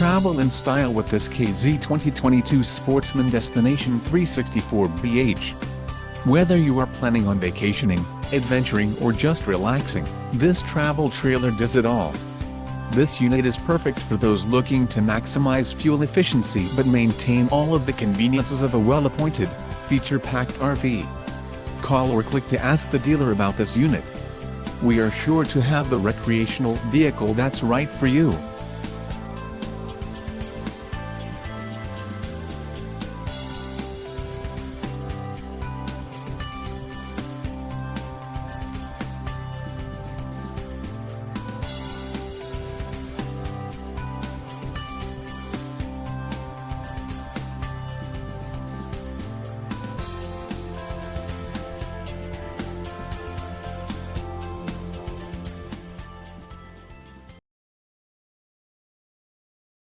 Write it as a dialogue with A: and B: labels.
A: Travel in style with this KZ 2022 Sportsman Destination 364BH. Whether you are planning on vacationing, adventuring or just relaxing, this travel trailer does it all. This unit is perfect for those looking to maximize fuel efficiency but maintain all of the conveniences of a well-appointed, feature-packed RV. Call or click to ask the dealer about this unit. We are sure to have the recreational vehicle that's right for you.